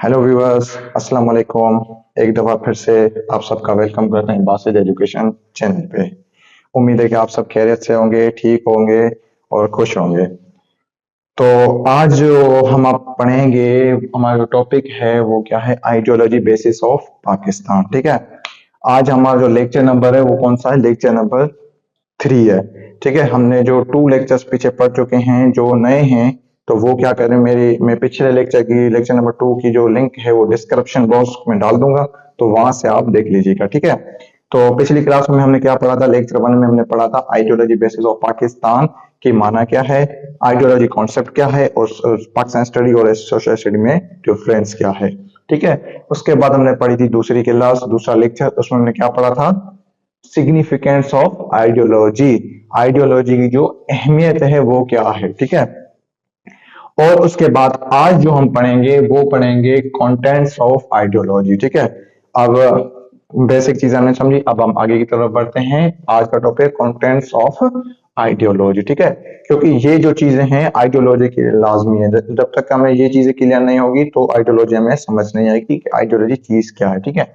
Hello viewers, अस्सलाम वालेकुम। एक दफ़ा फिर से आप सबका वेलकम करते हैं बासित एजुकेशन चैनल पे। उम्मीद है कि आप सब खैरियत से होंगे, ठीक होंगे और खुश होंगे। तो आज जो हम आप पढ़ेंगे, हमारा जो टॉपिक है वो क्या है? Ideology basis of Pakistan. ठीक है। आज हमारा जो लेक्चर नंबर है वो कौन सा है? लेक्चर नंबर 3 है। ठीक है। हमने जो 2 लेक्चर्स पीछे पढ़ चुके हैं, जो नए हैं तो वो क्या करें, मैं पिछले लेक्चर की लेक्चर नंबर 2 की जो लिंक है वो डिस्क्रिप्शन बॉक्स में डाल दूंगा, तो वहां से आप देख लीजिएगा। ठीक है। तो पिछली क्लास में हमने क्या पढ़ा था? लेक्चर 1 में हमने पढ़ा था आइडियोलॉजी बेसिस ऑफ पाकिस्तान की माना क्या है, आइडियोलॉजी कॉन्सेप्ट क्या है और पाकिस्तान स्टडी और सोशल स्टडी में डिफरेंस क्या है। ठीक है। उसके बाद हमने पढ़ी थी दूसरी क्लास, दूसरा लेक्चर, उसमें हमने क्या पढ़ा था? Significance of ideology. आइडियोलॉजी की जो अहमियत है वो क्या है। ठीक है। और उसके बाद आज जो हम पढ़ेंगे वो पढ़ेंगे कंटेंट्स ऑफ आइडियोलॉजी। ठीक है। अब बेसिक चीजें हमने समझी, अब हम आगे की तरफ बढ़ते हैं। आज का टॉपिक कंटेंट्स ऑफ आइडियोलॉजी। ठीक है। क्योंकि ये जो चीजें हैं आइडियोलॉजी के लिए लाजमी है। जब तक हमें ये चीजें क्लियर नहीं होगी तो आइडियोलॉजी हमें समझ नहीं आएगी कि आइडियोलॉजी चीज क्या है। ठीक है।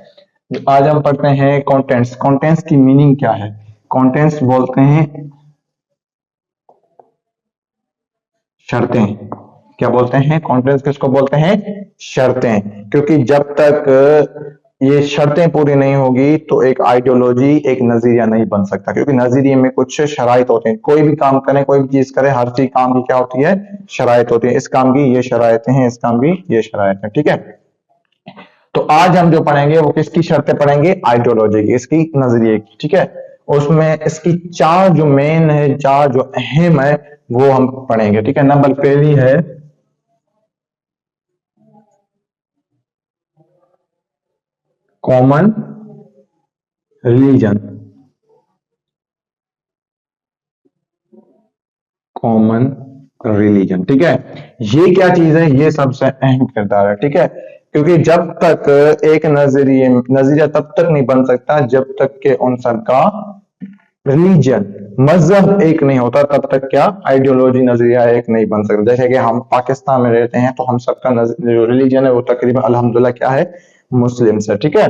आज हम पढ़ते हैं कंटेंट्स। कंटेंट्स की मीनिंग क्या है? कंटेंट्स बोलते हैं शर्तें। क्या बोलते हैं? कॉन्फ्रेंस किसको बोलते हैं? शर्तें। क्योंकि जब तक ये शर्तें पूरी नहीं होगी तो एक आइडियोलॉजी, एक नजरिया नहीं बन सकता। क्योंकि नजरिए में कुछ शराइत होते हैं। कोई भी काम करें, कोई भी चीज करें, हर चीज काम की क्या होती है? शराइत होती है। इस काम की ये शराइतें हैं, इस काम की ये शराइत है। ठीक है। तो आज हम जो पढ़ेंगे वो किसकी शर्तें पढ़ेंगे? आइडियोलॉजी की, इसकी नजरिए की। ठीक है। उसमें इसकी 4 जो मेन है, 4 जो अहम है वो हम पढ़ेंगे। ठीक है। नंबर पहली है कॉमन रिलीजन। Common religion. ठीक है। ये क्या चीज है? ये सबसे अहम किरदार है। ठीक है। क्योंकि जब तक एक नजरिया तब तक नहीं बन सकता जब तक के उन सबका रिलीजन, मजहब एक नहीं होता, तब तक क्या आइडियोलॉजी, नजरिया एक नहीं बन सकता। जैसे कि हम पाकिस्तान में रहते हैं तो हम सबका जो रिलीजन है वो तकरीबन अल्हम्दुलिल्लाह क्या है? मुस्लिम है। ठीक है।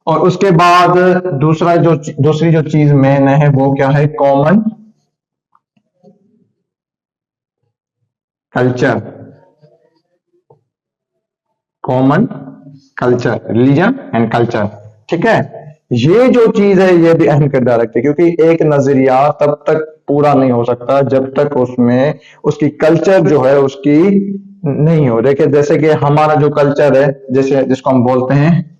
और उसके बाद दूसरी जो चीज मेन है वो क्या है? Common culture. Common culture, religion and culture. ठीक है। ये जो चीज है ये भी अहम किरदार रखती है। क्योंकि एक नजरिया तब तक पूरा नहीं हो सकता जब तक उसमें उसकी कल्चर जो है उसकी नहीं हो। देखिए, जैसे कि हमारा जो कल्चर है, जैसे जिसको हम बोलते हैं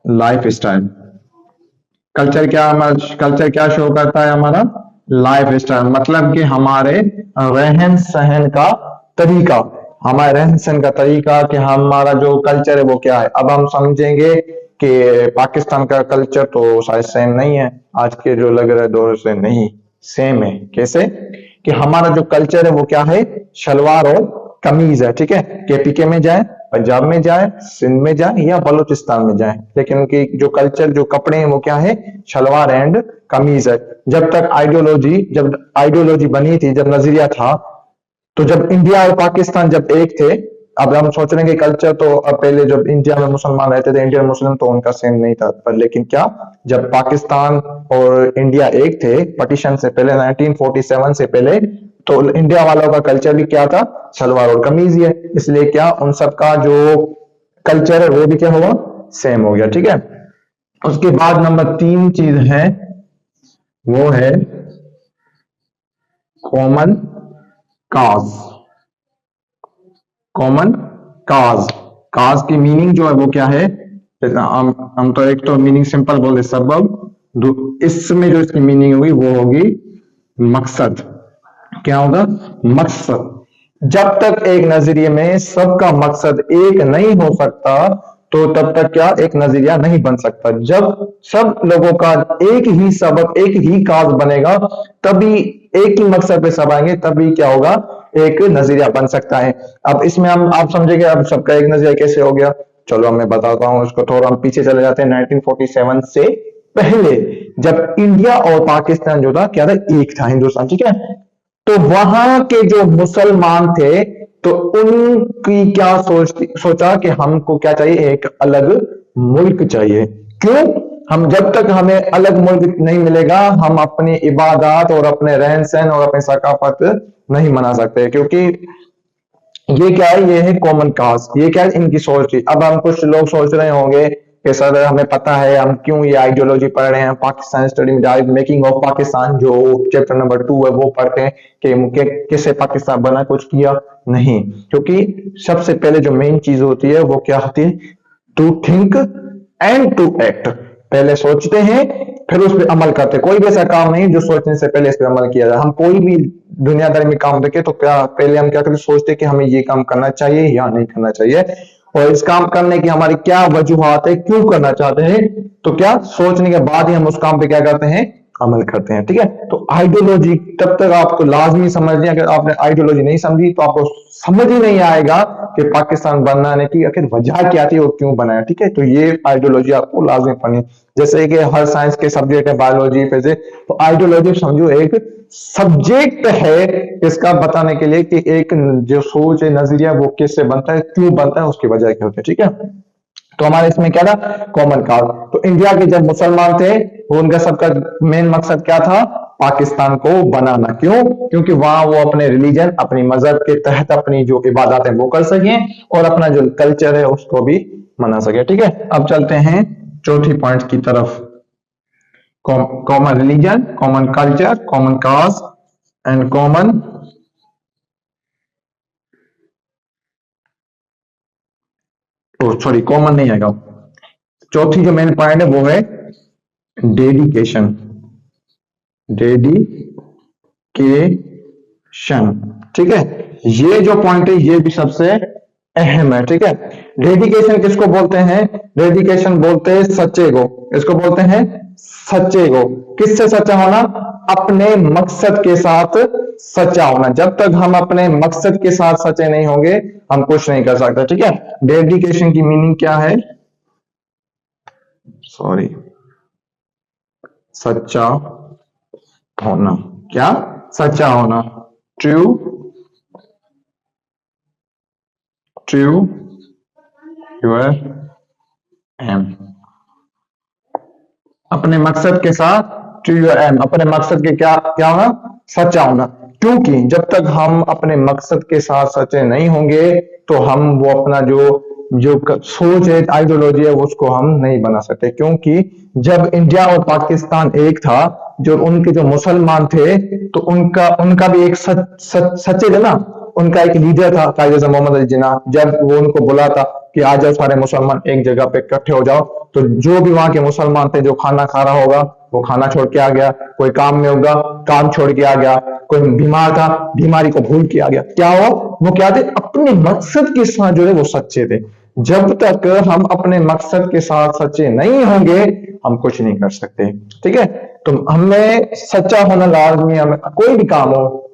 लाइफ स्टाइल। कल्चर क्या शो करता है? हमारा लाइफ स्टाइल, मतलब कि हमारे रहन सहन का तरीका। हमारे रहन सहन का तरीका, कि हमारा जो कल्चर है वो क्या है। अब हम समझेंगे कि पाकिस्तान का कल्चर तो शायद सेम नहीं है आज के जो लग रहा है दौर से। नहीं, सेम है। कैसे? कि हमारा जो कल्चर है वो क्या है? शलवार और कमीज है। ठीक है। केपीके में जाए, पंजाब में जाए, सिंध में जाए या बलूचिस्तान में जाए, लेकिन उनकी जो कल्चर, जो कपड़े हैं वो क्या है? शलवार एंड कमीज है। जब आइडियोलॉजी बनी थी, जब नजरिया था, तो जब इंडिया और पाकिस्तान जब एक थे, अब हम सोच रहे हैं कि कल्चर तो अब पहले जब इंडिया में मुसलमान रहते थे, इंडियन मुस्लिम, तो उनका सेम नहीं था। पर लेकिन क्या, जब पाकिस्तान और इंडिया एक थे पार्टीशन से पहले, 1947 से पहले, तो इंडिया वालों का कल्चर भी क्या था? सलवार और कमीज ही है। इसलिए क्या उन सबका जो कल्चर है वो भी क्या हुआ? सेम हो गया। ठीक है। उसके बाद नंबर 3 चीज है वो है कॉमन काज। Common cause. काज की मीनिंग जो है वो क्या है? हम तो एक तो मीनिंग सिंपल बोले सबब, इसमें जो इसकी मीनिंग होगी वो होगी मकसद। क्या होगा? मकसद। जब तक एक नजरिए में सबका मकसद एक नहीं हो सकता तो तब तक क्या एक नजरिया नहीं बन सकता। जब सब लोगों का एक ही सबक, एक ही काज बनेगा, तभी एक ही मकसद पे सब आएंगे, तभी क्या होगा? एक नजरिया बन सकता है। अब इसमें हम आप समझेंगे अब सबका एक नजरिया कैसे हो गया। चलो मैं बताता हूं उसको। थोड़ा हम पीछे चले जाते हैं 1947 से पहले, जब इंडिया और पाकिस्तान जो था क्या था? एक था हिंदुस्तान। ठीक है। तो वहां के जो मुसलमान थे तो उनकी क्या सोचा कि हमको क्या चाहिए, एक अलग मुल्क चाहिए। क्यों? हम जब तक हमें अलग मुल्क नहीं मिलेगा, हम अपनी इबादत और अपने रहन सहन और अपनी सकाफत नहीं मना सकते। क्योंकि ये क्या है, ये है कॉमन काज, ये क्या है, इनकी सोच थी। अब हम कुछ लोग सोच रहे होंगे कि सर हमें पता है, हम क्यों ये आइडियोलॉजी पढ़ रहे हैं, पाकिस्तान स्टडी में मेकिंग ऑफ पाकिस्तान जो चैप्टर नंबर 2 है वो पढ़ते हैं कि किससे पाकिस्तान बना, कुछ किया नहीं। क्योंकि सबसे पहले जो मेन चीज होती है वो क्या होती है, to think and to act. पहले सोचते हैं फिर उस पर अमल करते हैं। कोई भी ऐसा काम नहीं जो सोचने से पहले इस पर अमल किया जाए। हम कोई भी दुनियादारी में काम देखें तो क्या पहले हम क्या करते, सोचते कि हमें ये काम करना चाहिए या नहीं करना चाहिए, और इस काम करने की हमारी क्या वजूहात है, क्यों करना चाहते हैं, तो क्या सोचने के बाद ही हम उस काम पे क्या करते हैं, अमल करते हैं। ठीक है, तो आइडियोलॉजी तब तक आपको लाजमी समझनी है। अगर आपने आइडियोलॉजी नहीं समझी तो आपको समझ ही नहीं आएगा कि पाकिस्तान बनाने की आखिर वजह क्या थी और क्यों बनाया। ठीक है, तो ये आइडियोलॉजी आपको लाजमी पढ़नी। जैसे कि हर साइंस के सब्जेक्ट है, बायोलॉजी फिजिक्स, तो आइडियोलॉजी समझो एक सब्जेक्ट है इसका बताने के लिए कि एक जो सोच है, नजरिया, वो किससे बनता है, क्यों बनता है, उसकी वजह क्या होती है। ठीक है, तो हमारे इसमें क्या था, कॉमन काज। तो इंडिया के जब मुसलमान थे, वो उनका सबका मेन मकसद क्या था, पाकिस्तान को बनाना। क्यों? क्योंकि वहां वो अपने रिलीजन, अपनी मजहब के तहत अपनी जो इबादत है वो कर सके और अपना जो कल्चर है उसको भी मना सके। ठीक है, अब चलते हैं चौथी पॉइंट की तरफ। Common religion, common culture, common cause and common sorry common नहीं आएगा। चौथी जो मेन पॉइंट है वो है डेडिकेशन। डेडिकेशन, ठीक है, ये जो पॉइंट है ये भी सबसे अहम है। ठीक है, डेडिकेशन किसको बोलते हैं, डेडिकेशन बोलते हैं सच्चे को। इसको बोलते हैं सच्चे को। किससे सच्चा होना, अपने मकसद के साथ सच्चा होना। जब तक हम अपने मकसद के साथ सच्चे नहीं होंगे हम कुछ नहीं कर सकते। ठीक है, डेडिकेशन की मीनिंग क्या है, सॉरी, सच्चा होना। क्या, सच्चा होना, ट्रू योर एम, अपने मकसद के साथ, टू योर एम, अपने मकसद के क्या क्या होना, सच्चा होना। क्योंकि जब तक हम अपने मकसद के साथ सच्चे नहीं होंगे तो हम वो अपना जो सोच है, आइडियोलॉजी है, उसको हम नहीं बना सकते। क्योंकि जब इंडिया और पाकिस्तान एक था, जो उनके जो मुसलमान थे तो उनका भी एक सच्चे थे ना, उनका एक लीडर था कायद मोहम्मद अली जिन्ना। जब वो उनको बुला था कि आ जाओ सारे मुसलमान एक जगह पे इकट्ठे हो जाओ, तो जो भी वहां के मुसलमान थे, जो खाना खा रहा होगा वो खाना छोड़ के आ गया, कोई काम में होगा काम छोड़ के आ गया, कोई बीमार था बीमारी को भूल के आ गया। क्या हुआ, वो क्या थे, अपने मकसद के साथ जो है वो सच्चे थे। जब तक हम अपने मकसद के साथ सच्चे नहीं होंगे हम कुछ नहीं कर सकते। ठीक है, तो हमें सच्चा होना लाजमी। हमें कोई भी काम हो,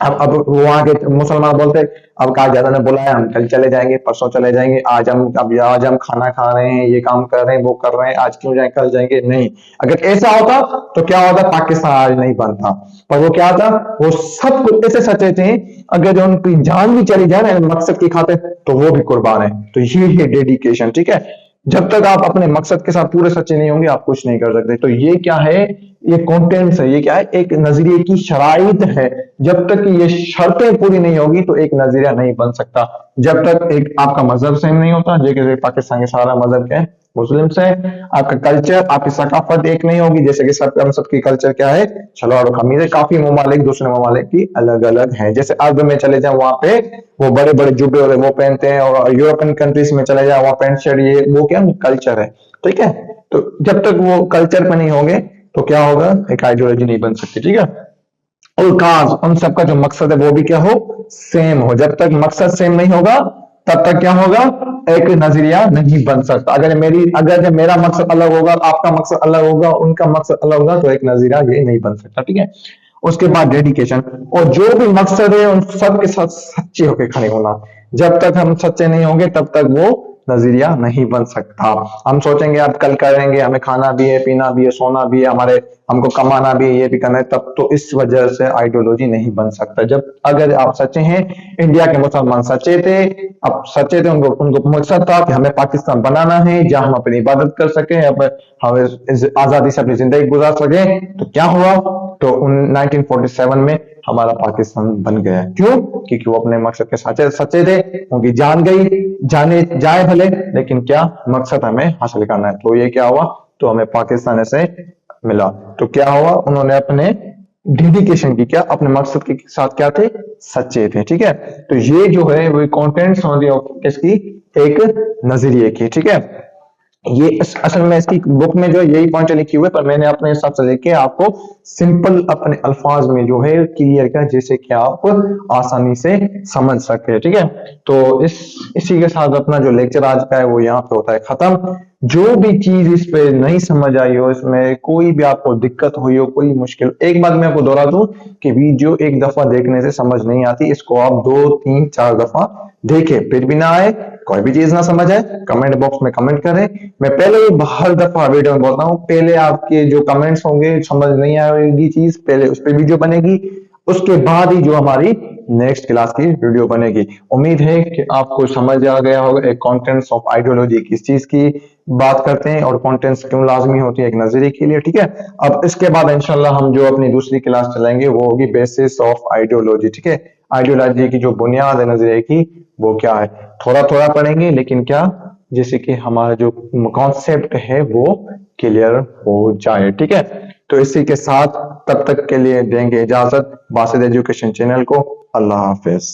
अब वहां के मुसलमान बोलते अब कहा ज्यादा ने बुलाया, हम कल चले जाएंगे, परसों चले जाएंगे, आज हम खाना खा रहे हैं, ये काम कर रहे हैं, वो कर रहे हैं, आज क्यों जाए कल जाएंगे, नहीं। अगर ऐसा होता तो क्या होता, पाकिस्तान आज नहीं बनता। पर वो क्या था, वो सब कुछ ऐसे सच्चे थे, अगर उनकी जान भी चली जाए ना मकसद की खातिर तो वो भी कुर्बान है। तो ये है डेडिकेशन। ठीक है, जब तक आप अपने मकसद के साथ पूरे सच्चे नहीं होंगे आप कुछ नहीं कर सकते। तो ये क्या है, ये कॉन्टेंट्स है, ये क्या है, एक नजरिए की शराइत है। जब तक ये शर्तें पूरी नहीं होगी तो एक नजरिया नहीं बन सकता। जब तक एक आपका मजहब सेम नहीं होता, जैसे पाकिस्तान के सारा मजहब क्या है, मुस्लिम से, आपका कल्चर, आपकी सकाफत एक नहीं होगी। जैसे कि हम सबकी कल्चर क्या है, सलवार और कमीज है। काफी ममालिक दूसरे ममालिक की अलग अलग है। जैसे अरब में चले जाए वहां पे वो बड़े बड़े जुबे और वो पहनते हैं, और यूरोपियन कंट्रीज में चले जाए वहां पैंट शर्ट, ये वो क्या कल्चर है। ठीक है, तो जब तक वो कल्चर पे नहीं होंगे तो क्या होगा, एक आइडियोलॉजी नहीं बन सकती। ठीक है, और काज, उन सबका जो मकसद है वो भी क्या हो, सेम हो। जब तक मकसद सेम नहीं होगा तब तक क्या होगा, एक नजरिया नहीं बन सकता। अगर जब मेरा मकसद अलग होगा, आपका मकसद अलग होगा, उनका मकसद अलग होगा, तो एक नजरिया ये नहीं बन सकता। ठीक है, उसके बाद डेडिकेशन, और जो भी मकसद है उन सब के साथ सच्चे होकर खड़े होना। जब तक हम सच्चे नहीं होंगे तब तक वो नजरिया नहीं बन सकता। हम सोचेंगे अब कल करेंगे, हमें खाना भी है, पीना भी है, सोना भी है, हमारे हमको कमाना भी है, ये भी करना है, तब तो इस वजह से आइडियोलॉजी नहीं बन सकता। जब अगर आप सच्चे हैं, इंडिया के मुसलमान सच्चे थे, अब सच्चे थे, उनको उनको मकसद था कि हमें पाकिस्तान बनाना है जहां हम अपनी इबादत कर सके, अब हम आजादी से अपनी जिंदगी गुजार सके, तो क्या हुआ, तो 1947 में हमारा पाकिस्तान बन गया। क्यों? क्योंकि वो अपने मकसद के सच्चे सच्चे थे, उनकी जान गई, जाने जाए भले, लेकिन क्या मकसद हमें हासिल करना है। तो ये क्या हुआ, तो हमें पाकिस्तान से मिला। तो क्या हुआ, उन्होंने अपने डेडिकेशन की, क्या अपने मकसद के साथ क्या थे, सच्चे थे। ठीक है, तो ये जो है वो कंटेंट्स होंगे किसकी, एक नजरिए की। ठीक है, ये असल में इसकी बुक में जो यही पॉइंट लिखे हुए, पर मैंने अपने हिसाब से लिखे आपको सिंपल अपने अल्फाज में जो है क्लियर किया, जिससे कि आप आसानी से समझ सकते हैं। ठीक है, तो इसी के साथ अपना जो लेक्चर आज का है वो यहाँ पे होता है खत्म। जो भी चीज इस पे नहीं समझ आई हो, इसमें कोई भी आपको दिक्कत हुई हो, कोई मुश्किल, एक बात मैं आपको दोहरा दूं कि वीडियो एक दफा देखने से समझ नहीं आती, इसको आप 2 3 4 दफा देखें, फिर भी ना आए, कोई भी चीज ना समझ आए, कमेंट बॉक्स में कमेंट करें। मैं पहले ही हर दफा वीडियो में बोलता हूँ, पहले आपके जो कमेंट्स होंगे, समझ नहीं आएगी चीज, पहले उस पर वीडियो बनेगी, उसके बाद ही जो हमारी नेक्स्ट क्लास की वीडियो बनेगी। उम्मीद है कि आपको समझ आ गया होगा एक कंटेंट्स ऑफ आइडियोलॉजी किस चीज की बात करते हैं और कंटेंट्स क्यों लाजमी होती है एक नजरिए के लिए। ठीक है, अब इसके बाद इंशाल्लाह हम जो अपनी दूसरी क्लास चलाएंगे वो होगी बेसिस ऑफ आइडियोलॉजी। ठीक है, आइडियोलॉजी की जो बुनियाद है नजरिए की वो क्या है, थोड़ा थोड़ा पढ़ेंगे, लेकिन क्या, जैसे कि हमारा जो कॉन्सेप्ट है वो क्लियर हो जाए। ठीक है, तो इसी के साथ तब तक के लिए देंगे इजाजत बासित एजुकेशन चैनल को। अल्लाह हाफिज।